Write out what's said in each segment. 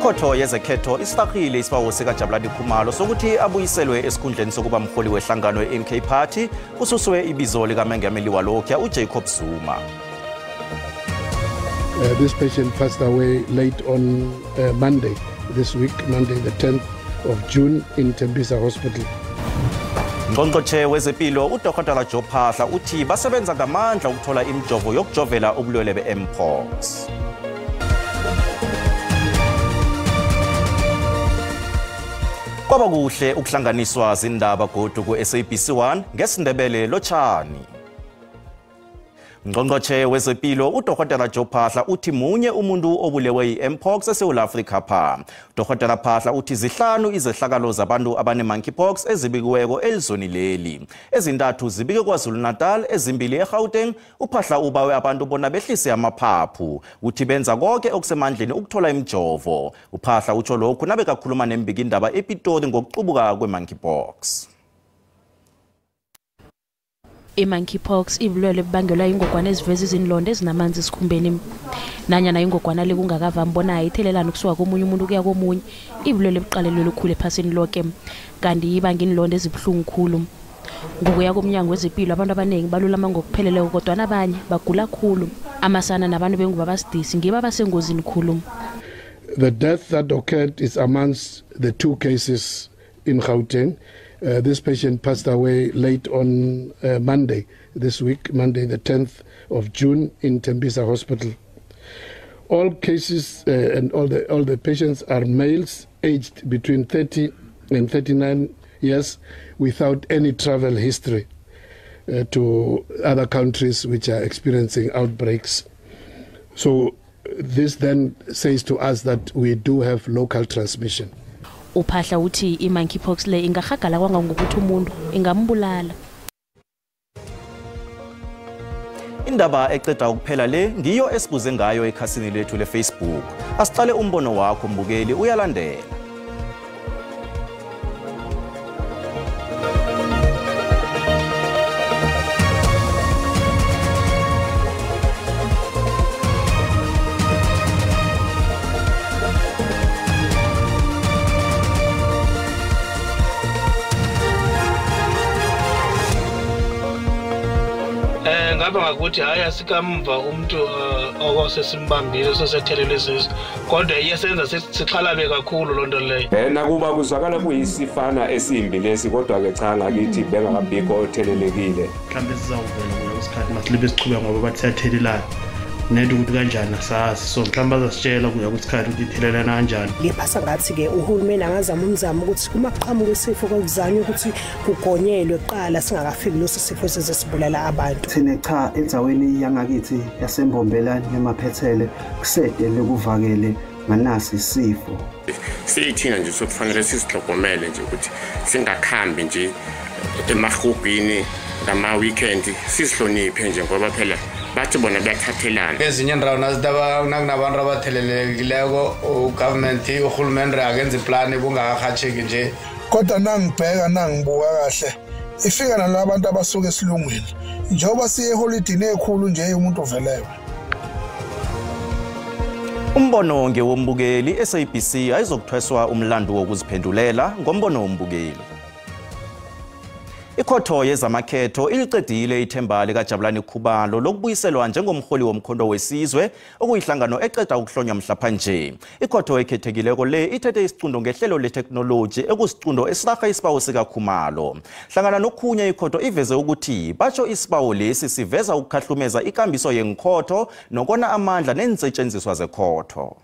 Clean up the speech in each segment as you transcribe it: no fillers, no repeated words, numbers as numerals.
Ikhotho yezekhetho isihaqile isibawo sikaJabulani Khumalo sokuthi abuyiselwe esikhundleni sokuba mholi wehlangano ye-MK Party kususwe ibizo likaMengameli walokhu uJacob Zuma. This patient passed away late on Monday this week, Monday the 10th of June in Tembisa Hospital. Ngqongqoshe wezempilo uDr Joe Phaahla uthi basebenza ngamandla ukuthola imijovo yokujovela ubulwele be-Mpox. Kwaba kuhle ukuhlanganiswa zindaba godu ku SABC1 ngesindebele lotshani. Ngqongqoshe wezempilo uDr Joe Phaahla uthi munye umuntu obulewe yi-Mpox eSouth Africa pha. Dr Phaahla uthi zihlanu izehlakalo zabantu abane-monkeypox ezibikiweko elizweni leli. Ezintathu zibike KwaZulu-Natal, ezimbili eGauteng. uPhaahla ubawe abantu bona behlise amaphaphu uthi benza konke okusemandleni ukuthola imijovo. uPhaahla utsho lokhu nabe kakhuluma nembikindaba ePitori ngokuqubuka kwe-monkeypox. I-monkeypox ibulwele bubangelwa ingogwana eziveza izinlonda ezinamanzi esikhumbeni. Nanyana ingogwana le kungakavami bona ithelelana ukusuka komunye umuntu kuya komunye, ibulwele buqalelwe lukhulu ephasini lonke, kanti ibanga inlonda ezibuhlungu khulu. Ngokuya komnyango wezempilo abantu abaningi balulama ngokupheleleyo kodwa nabanye bagula khulu. Amasana nabantu benguba basidisi ngiba basengozini khulu. The death that occurred is amongst the two cases in Gauteng. This patient passed away late on Monday this week, Monday the 10th of June in Tembisa Hospital. All cases and all the patients are males aged between 30 and 39 years without any travel history to other countries which are experiencing outbreaks. So this then says to us that we do have local transmission. uPhaahla uthi i-monkeypox le ingahagala kwangokuthi umuntu ingambulala. Indaba eqeda ukuphela le ngiyo esibuze ngayo ekhasini lethu leFacebook. Asiqale umbono wakho mbukeli uyalandela. Ngaba ngakuthi hayi asikamva umuntu okosesimbambile sosethelele isizo kodwa iyesenza sixhalabe kakhulu lonto leyo. Nakuba kuzwakala kuyisifana esimbi lesi kodwa ke cha ngakithi bengakabikho othelelekile. Mhlambe sizawuvela kulesikhathi masilibe sichubeka ngoba bathi siyathelelana. Nedi ukuthi kanjani asazi so mhlamba zasitshela kuya kusikhathi ukuthi ithelelana kanjani. Liphasa ngathi ke uhulumeni angazama umzamo ukuthi uma kuqhamuka isifo kokuzanya ukuthi kugonyelwe kuqala singakafiki leso sifo sesibulala abantu. Thina cha enzaweni yangakithi yasembombela nemaphethele kusede lokuvakele manasi isifo. Sithina nje sokufanele sisihlogomele nje ukuthi singakhambi nje emahubhini ngama weekend sisihloniphe nje ngoba phela bathi bona bayathathelana. Ezinye indawo nazidaba nakunabantu abathelelekileko ugovernment uhulumeni akenza iplan kungakahacheki nje. Kodwa nangibheka nangibuka kahle ifika nalabantu abasuka esilungwini njengoba siye holidini ekhulu nje umuntu oveleyo. Umbono ngewombukeli SABC ayizokuthweswa umlando wokuziphendulela ngombono wombukeli. Ikhotho yezamakhetho iliqedile ithemba likaJabulani Khumalo lokubuyiselwa njengomholi womkhonto wesizwe okuyihlangano eqeda ukuhlonywa mhlapha nje. Ikhotho ekhethekileko le ithethe isicundo ngehlelo letechnology ekusicindo esiraga isibawo sikaKhumalo. Hlangana nokhunye ikhotho iveze ukuthi batsho isibawo lesi siveza ukukhahlumeza ikambiso yenkhotho nokona amandla nensetshenziswa zekhotho.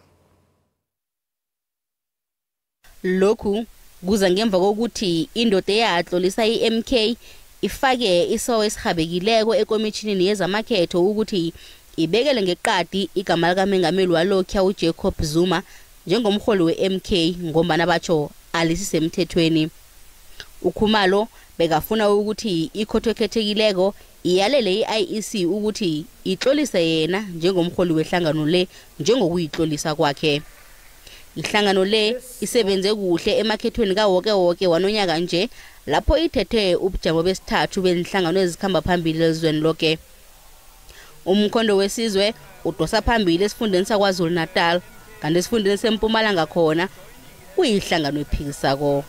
Lokhu kuza ngemva kokuthi indoda eyahlolisa iMK ifake isowe esihabekileko ekomitjhinini yezamakhetho ukuthi ibekele ngeqadi igama likaMengameli walokhu uJacob Zuma njengomholi weMK ngombana batsho alisisemthethweni. uKhumalo bekafuna ukuthi ikhotho ekhethekileko iyalele iIEC ukuthi ihlolise yena njengomholi wehlangano le njengokuyihlolisa kwakhe. Ihlangano le isebenze kuhle emakhethweni kawoke wanonyaka nje lapho ithethe ubujamo besithathu benhlangano ezikhamba phambili ezweni lonke. Umkhonto wesizwe udosa phambili esifundeni saKwaZulu-Natal kanti esifundeni seMpumalanga khona kuyihlangano ephikisako.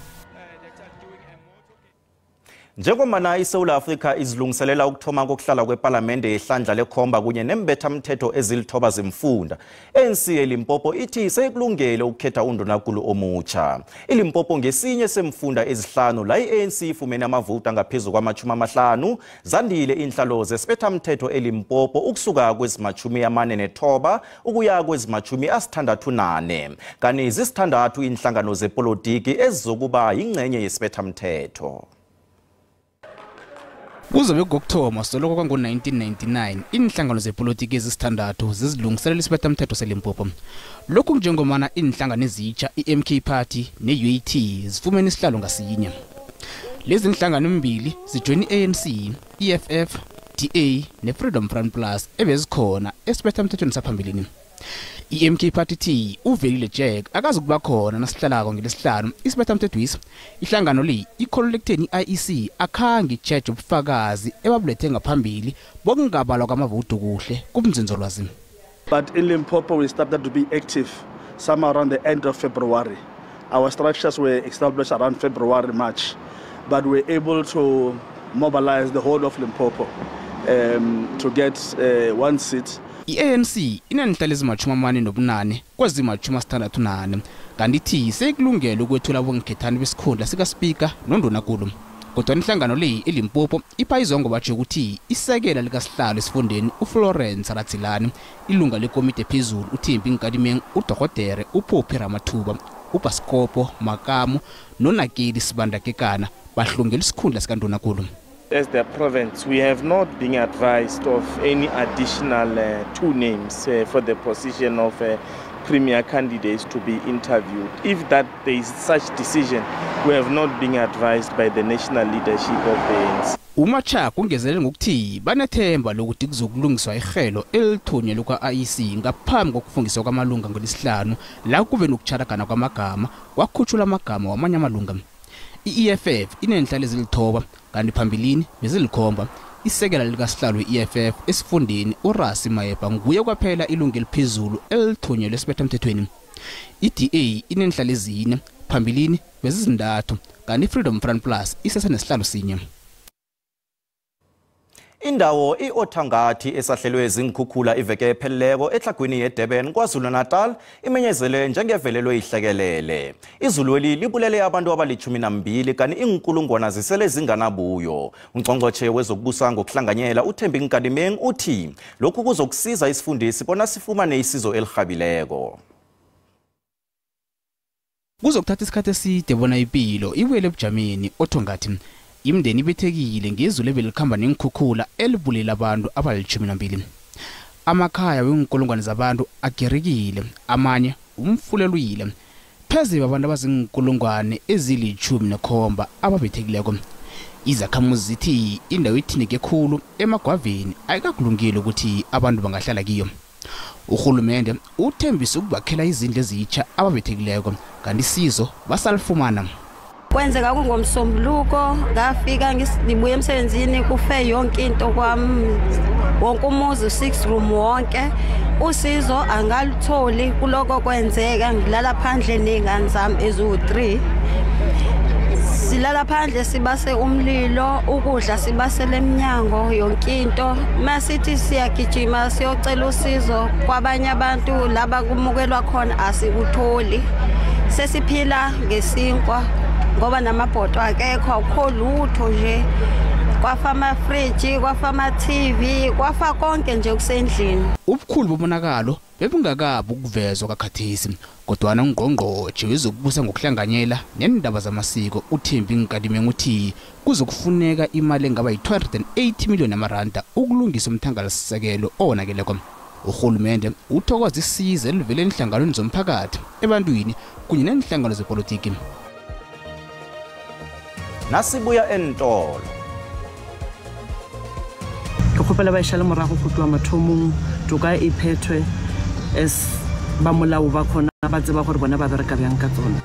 Njengomana iSouth Africa izilungiselela ukuthoma kokuhlala kweParliamente ehlandla lekhomba kunye nembethamthetho ezilithoba zemfunda, ANC eLimpopo ithi sekulungele ukukhetha undunankulu omutsha. iLimpopo ngesinye semfunda ezihlanu la iANC ifumene amavoti angaphezulu kwama-50 zandile inhlalo zesibethamthetho eLimpopo ukusuka kwezima-49 ukuya kwezima-64 kanti zisithandathu inhlangano zepolitiki ezizokuba yingcenye yesibethamthetho. Kuzobe kokuthoma soloko kwango-1999 inhlangano zepolitiki ezisithandathu zizilungiselela isibethamthetho seLimpopo. Lokhu njengomana inhlangano ezitsha iMK Party neUAT zifumene isihlalo ngasinye. Lezi inhlangano embili zijoyina iANC, EFF, DA neFreedom Front Plus ebezikhona esibethamthethweni saphambilini. iMK Party T uvelile Jack akazukuba khona nasihlalako ngelesihlanu isibethamthethwisi. Ihlangano le ikholektheni iEC akhange icheje ubufakazi ebabulethe ngaphambili bokungabalwa kwamavoti kuhle kubunzinzolwazi. But in Limpopo we started to be active somewhere around the end of February. Our structures were established around February, March, but we were able to mobilize the whole of Limpopo to get one seat. iANC inenhlalo ezima-48 kwezima-64 kanti ithi sekulungele ukwethula bongikhethani besikhundla sikaSpeaker nondunankulu. Kodwa inhlangano le eLimpopo ipha izongo batsho ukuthi isekela likasihlalo esifundeni uFlorence Ratsilani, ilunga lekomiti ephezulu uThembi Nkadimeng, uDokotela uPhophi Ramathuba, uBasikopo Makamu noNakedi Sibandakekana bahlungela isikhundla sikandunankulu. As the province, we have not been advised of any additional 2 names for the position of premier candidates to be interviewed. If that there is such decision, we have not been advised by the national leadership of the ANC. uMachaka ungezelele ngokuthi banethemba lokuthi kuzokulungiswa ihelo elithonyelwe kwa-IEC ngaphambi kokufungiswa kwamalunga ngolesihlanu la kube nokutshalagana kwamagama kwakhutshula amagama wamanye amalunga. iEFF inenhlalo ezilithoba kanti phambilini bezilikhomba. Isekela likasihlalo iEFF esifundeni uRasi Mayeba nguye kwaphela ilungu eliphezulu elithonyelwe esibethamthethweni. iDA inenhlalo ezine phambilini bezizintathu kanti iFreedom Front Plus isesenesihlalo sinye. Indawo iOthangathi esahlelwe ezingikhukhula iveke epheleleko ehlagwini yeDurban KwaZulu-Natal imenyezele njengevelelwe ihlekelele. Izulweli libulele abantu abali-12 kanti inkulungwana zisele zinganabuyo. Ungqongqotjhe wezokubusa ngokuhlanganyela uThembi Nkadimeng uthi lokhu kuzokusiza isifundisi bona sifumane isizo elihabileko. Kuzokuthatha isikhathi eside bona impilo iwele ebujameni othongathi. Imndeni ibethekile ngezulu ebelikhamba nengikhukhula elibulela abantu abali-12. Amakhaya wenkulungwane zabantu agerikile, amanye umfulelwile. Pheze abantu abazinkulungwane ezili-17 ababethekileko. Izakhamuzi zithi indawo ithineke khulu emagwaveni ayikakulungile ukuthi abantu bangahlala kiyo. Uhulumende uthembise ukubakhela izindlu ezitsha ababethekileko kanti isizo basalifumana. Kwenzeka kungomsombuluko ngafika ngibuye emsebenzini kufe yonke into kwami, wonke umuzi 6 room wonke usizo angalutholi kuloko kwenzeka. Ngilala phandle nezingane zami eziwu3, silala phandle sibase umlilo, ukudla sibasele eminyango yonke into. Masithi siyagijima siyocela usizo kwabanye abantu laba kumukelwa khona asikutholi. Sesiphila ngesinkwa ngoba namabhoto akekho, akho lutho nje. Kwafa ama-fridge, kwafa ama-TV, kwafa konke nje kusendlini. Ubukhulu bobonakalo bebungakabi ukuvezwa kakhathesi, kodwana ungqongqotjhe wezokubusa ngokuhlanganyela nendaba zamasiko uThembi Nkadimeng uthi kuzokufuneka imali engaba yi-280 million yamaranda ukulungisa umthangalasisekelo owonakeleko. Uhulumende uthokoza isize elivele enhlanganweni zomphakathi ebantwini kunye nenhlangano zepolitiki. Nasibuya entolo. Ke khopela ba ishala morago go tloa mathomong toka e phethwe es ba molao ba khona ba tseba gore bona ba bereka byang ka tsona.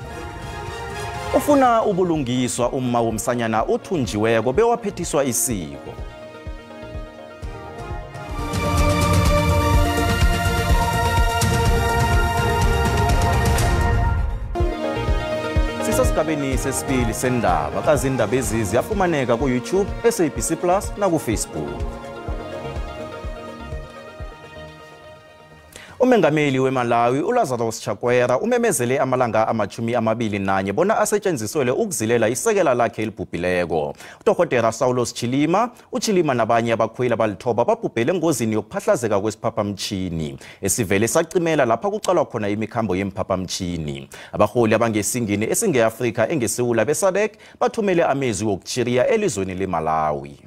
Ufuna ubulungiswa umma womsanyana othunjiweko bewaphethiswa isiko. esigabeni sesibili sendaba kazindaba ezizi yafumaneka ku YouTube, SABC Plus na ku Facebook. Umengameli weMalawi uLazarus Chakwera umemezele amalanga ama-21 bona asetshenziswele ukuzilela isekela lakhe elibhubhileko. Dr. Saulos Chilima, uChilima nabanye abakhweli abalithoba babhubhele engozini yokuphahlazeka kwesiphaphamtjhini esivele sacimela lapha kucalwa khona imikhambo yemphaphamtjhini. Abaholi abangesingini esinge-Afrika engesewula beSADC bathumele amezwi wokuchiriya elizweni leMalawi.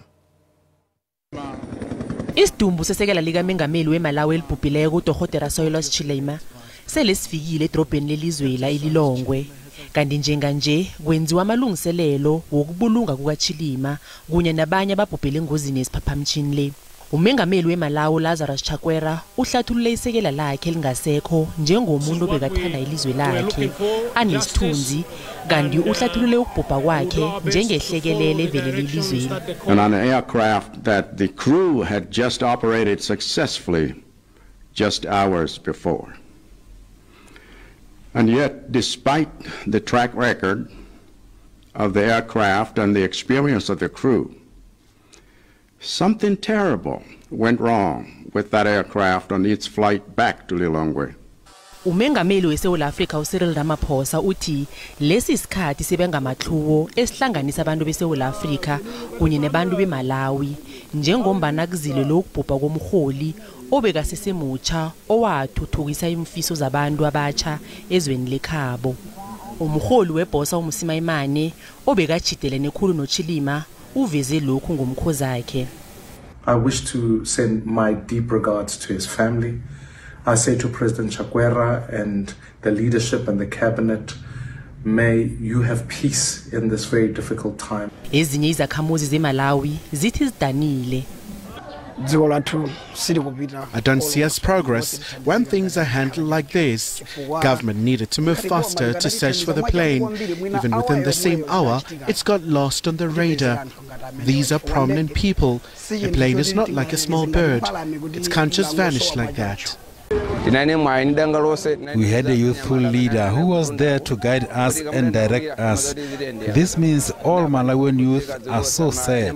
Isidumbu sesekela likaMengameli weMalawi elibhubhileko uDr. Saulos Chilima selesifikile edrobheni lelizwela elilongwe. Kanti njenganje kwenziwa amalungiselelo wokubulunga kukaChilima kunye nabanye ababhubhele engozini yesiphaphamtjhini le. Umengameli weMalawi uLazarus Chakwera uhlathulule isekela lakhe lingasekho njengomuntu obekathanda ilizwe lakhe anesithunzi kanti uhlathulule ukubhubha kwakhe njengehlekelele evelele elizweni. And on an aircraft that the crew had just operated successfully just hours before. And yet, despite the track record of the aircraft and the experience of the crew, something terrible went wrong with that aircraft on its flight back to Lilongwe. Umengameli weSouth Africa uCyril Ramaphosa uthi lesi isikhathi sebengamathluwo esihlanganisa abantu beSouth Africa kunye nabantu beMalawi njengombana kuzile lokubhubha komholi obekasesemutsha owathuthukisa imfiso zabantu abatsha ezweni lekhabo. Umholi webhosa uMsima Imane obekajidelene khulu noChilima uveze lokhu ngomkhozi wakhe. I wish to send my deep regards to his family. I say to President Chakwera and the leadership and the cabinet, may you have peace in this very difficult time. Ezinye izakhamuzi zeMalawi zithi zidanile. I don't see us progress when things are handled like this. Government needed to move faster to search for the plane. Even within the same hour, it's got lost on the radar. These are prominent people. A plane is not like a small bird. It can't just vanish like that. We had a youthful leader who was there to guide us and direct us. This means all Malawian youth are so sad.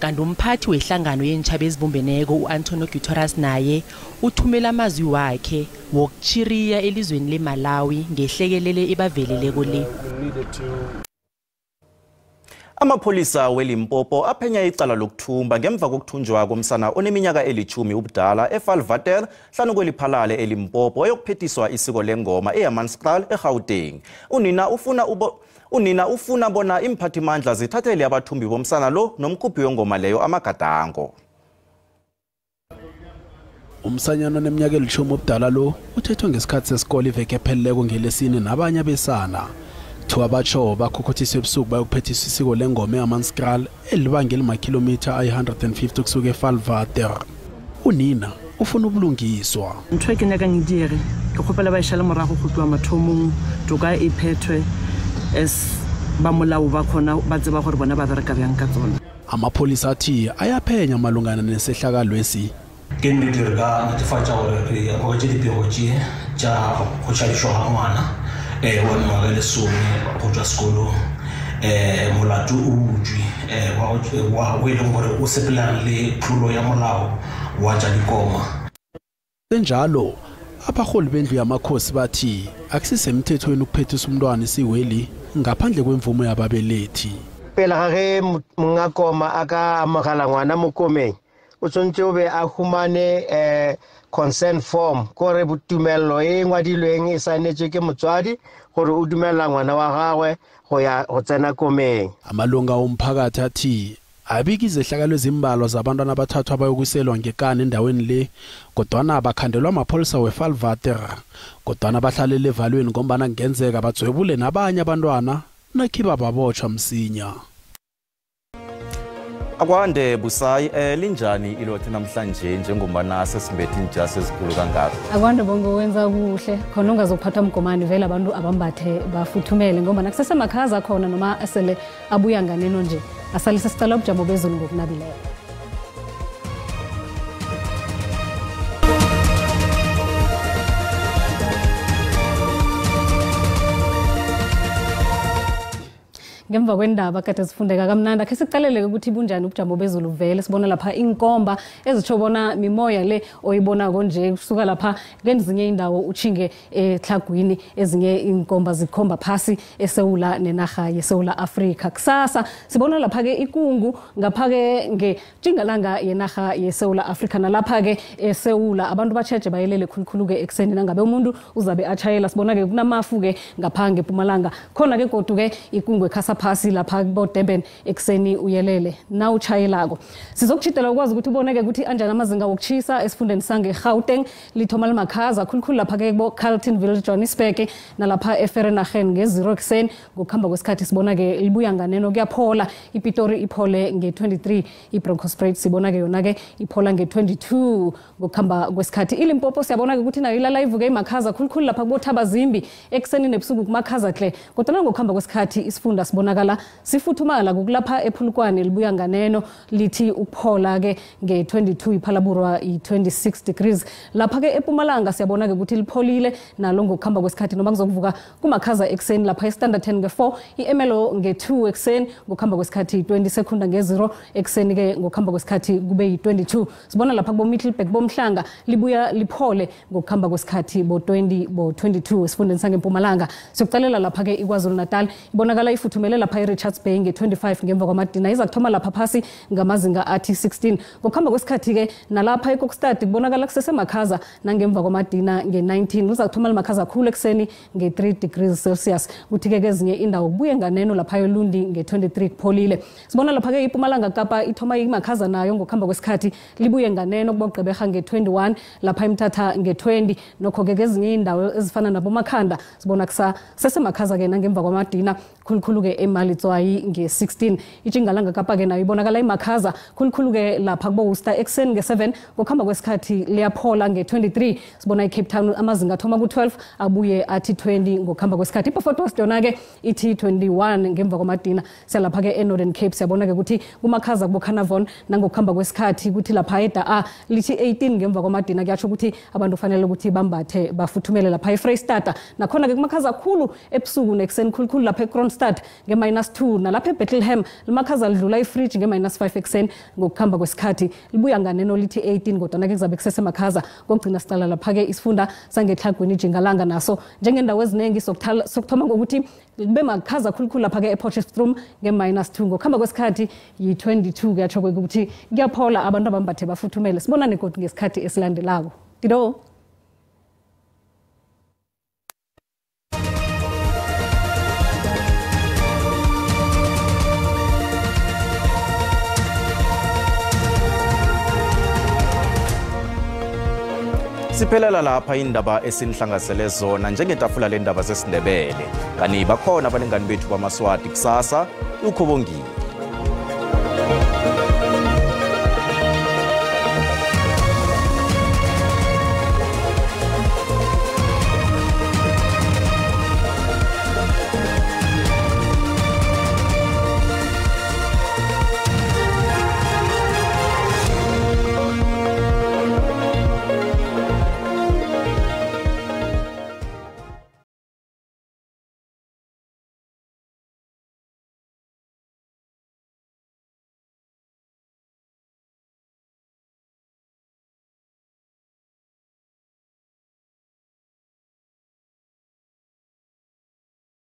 Kanti umphathi wehlangano yentsha bezibumbeneko uAntonio Guterres naye uthumela amazwi wakhe wokuchiriya elizweni leMalawi ngehlekelele ebaveleleko le. Amapholisa weLimpopo aphenya icala lokuthumba ngemva kokuthunjwa komsana oneminyaka eli-10 ubudala eValvater hlanu kweliphalale eLimpopo eyokuphethiswa isiko lengoma eYamanskral eGauteng. Unina ufuna bona imphathimandla zithathele abathumbi bomsana lo nomkhuphi wengoma leyo amagadango. Umsanyana oneminyaka eli-10 ubudala lo uthethwe ngesikhathi sesikole iveke epheleleko ngelesine nabanye abesana. Kuthiwa batsho bakhokothiswa ebusuku bayokuphethiswa isiko lengoma eYamanskral elibanga elimakhilomitha ayi-150 kusuka eValvater. Unina ufuna ubulungiswa. Ntho e ke nyaka ngidire ke kgopela ba ishala morago go tloa mathomong toka e phethwe es ba molao ba khona ba tseba gore bona ba bereka bjang ka tsona. Amapholisa athi ayaphenya malungana nesehlakalo esi. Ke nnete re ka netefatsa gore re oketse dipego tše tša go tšhadišwa ga ngwana wa mengwaga e lesome go tswa sekolo molato o utswi o e leng gore o sepelana le tlolo ya molao wa tša dikoma. Senjalo abaholi bendlu yamakhosi bathi akusisemthethweni ukuphethisa umntwana isiweli ngaphandle kwemvumo yababelethi. Pele ga ge mongakoma a ka amogela ngwana mo komeng o tshwanetse o be a humane consent form gore botumello e ngwadilweng e saenetswe ke motswadi gore o dumella ngwana wa gagwe go ya go tsena komeng. Amalunga omphakathi athi abiki izehlakalo ezimbalwa zabantwana abathathwa bayokuselwa ngekani endaweni le kodwana abakhandelwa amapholisa weValvater kodwana bahlalele evalweni ngombana kungenzeka badzwebule nabanye abantwana nakhiba babotshwa msinya. Akwande Busayi linjani ilothe namhlanje njengombana sesimbethe injasi ezikhulu kangaka? Akwande bongo wenza kuhle khona ungazophatha umgomani vele abantu abambathe bafuthumele ngoba kusesemakhaya khona noma asele abuya nganeno nje asalisa sicela ubujamo bezulu ngokunabileyo. ngemva kwendaba kade sifundeka kamnandi akhe siqaleleke ukuthi bunjani ubujamo bezulu vele sibona lapha inkomba ezitsho bona mimoya le oyibona konje kusuka lapha ngezinye indawo uchinge eTlagwini ezinye inkomba zikhomba phasi eSewula nenaga yeSewula Afrika kusasa sibona lapha ke ikungu ngapha ke ngejingalanga yenaga yeSewula Afrika nalapha ke eSewula abantu bacheje bayelele khulukhulu ke ekseni nangabe umuntu uzabe achayela sibona ke kunamafu ke ngapha ngePumalanga khona ke godu ke ikungu ekhasa phasi lapha bo Durban ekseni uyelele na uchayelako sizokuchitela ukwazi ukuthi uboneke ukuthi anjani amazinga wokuchisa esifundeni sange Gauteng lithoma limakhaza khulukhulu lapha ke bo Carletonville Johannesburg nalapha eFerrenagen nge0 ekseni ngokuhamba kwesikhathi sibona ke libuya nganeno kuyaphola iPitori iphole nge23 iBronkhospruit sibona ke yona ke iphola nge22 ngokuhamba kwesikhathi iLimpopo siyabona ke ukuthi nayo ilala ivuke imakhaza khulukhulu lapha kubothaba zimbi ekseni nebusuku kumakhaza hle kodwa ngokuhamba kwesikhathi isifunda sibonakala sifuthumala kulapha ePhulukwane libuya nganeno lithi ukuphola ke nge22 iPhalaburwa i26 degrees lapha ke ePumalanga siyabona ke ukuthi lipholile nalo ngokuhamba kwesikhathi noma kuzokuvuka kumakhaza ekseni lapha eStandard 10 nge4 iEmelo nge2 ekseni ngokuhamba kwesikhathi 20 sekunda nge0 ekseni ke ngokuhamba kwesikhathi kube yi22 sibona lapha kubo Middelburg bomhlanga libuya liphole ngokuhamba kwesikhathi bo 20 bo 22 esifundeni sangeMpumalanga siyokucalela lapha ke iKwaZulu Natal ibonakala ifuthumele lapha eRichards Bay nge25 ngemva kwamadina izakuthoma lapha phasi ngamazinga athi 16 ngokuhamba kwesikhathi ke nalapha eKokstad kubonakala kusesemakhaza nangemva kwamadina nge19 uzakuthoma limakhaza khulu ekseni nge3 degrees Celsius kuthi ke ezinye indawo kubuye nganeno lapha eLundi nge23 kupholile sibona lapha ke iPumalanga Kapa ithoma imakhaza nayo ngokuhamba kwesikhathi libuye nganeno kubogqebeha nge21 lapha eMthatha nge20 nokho ke ezinye indawo ezifana naboMakhanda sibona kusa sesemakhaza ke nangemva kwamadina khulukhulu ke eMalitswayi nge16 iJingalanga Kapa ke nayo ibonakala imakhaza khulukhulu ke lapha kubo Worcester ekseni nge7 ngokuhamba kwesikhathi liyaphola nge23 sibona iCape Town amazinga athoma ku12 abuye athi 20 ngokuhamba kwesikhathi iPort West yona ke ithi 21 ngemva kwamadina selapha ke eNorthern Cape siyabona ke ukuthi kumakhaza kubo Carnarvon nangokuhamba kwesikhathi ukuthi lapha eDa lithi 18 ngemva kwamadina kuyatsho ukuthi abantu fanele ukuthi bambathe bafuthumele lapha eFreystata nakhona ke kumakhaza kakhulu ebusuku nekuseni khulukhulu lapha eKroonstad nge-2 nalapha eBethlehem limakhaza lidlula ifridge nge-5 ekseni ngokuhamba kwesikhathi libuya nganeno lithi 18 kodwa ke kuzabe kusesemakhaza kokugcina sicala lapha ke isifunda sangeTlagwini iJingalanga naso njengendawo eziningi sokuthoma ngokuthi libe makhaza khulukhulu lapha ke ePotchefstroom nge-2 ngokuhamba kwesikhathi yi22 kuyatsho ukuthi kuyaphola abantu abambathe bafuthumele sibonane kodwa ngesikhathi esilandelako Tido Siphelela lapha indaba esinhlangasele zona njengetafula lendaba zesindebele kani bakhona abalingani bethu bamaswati kusasa ukhobongile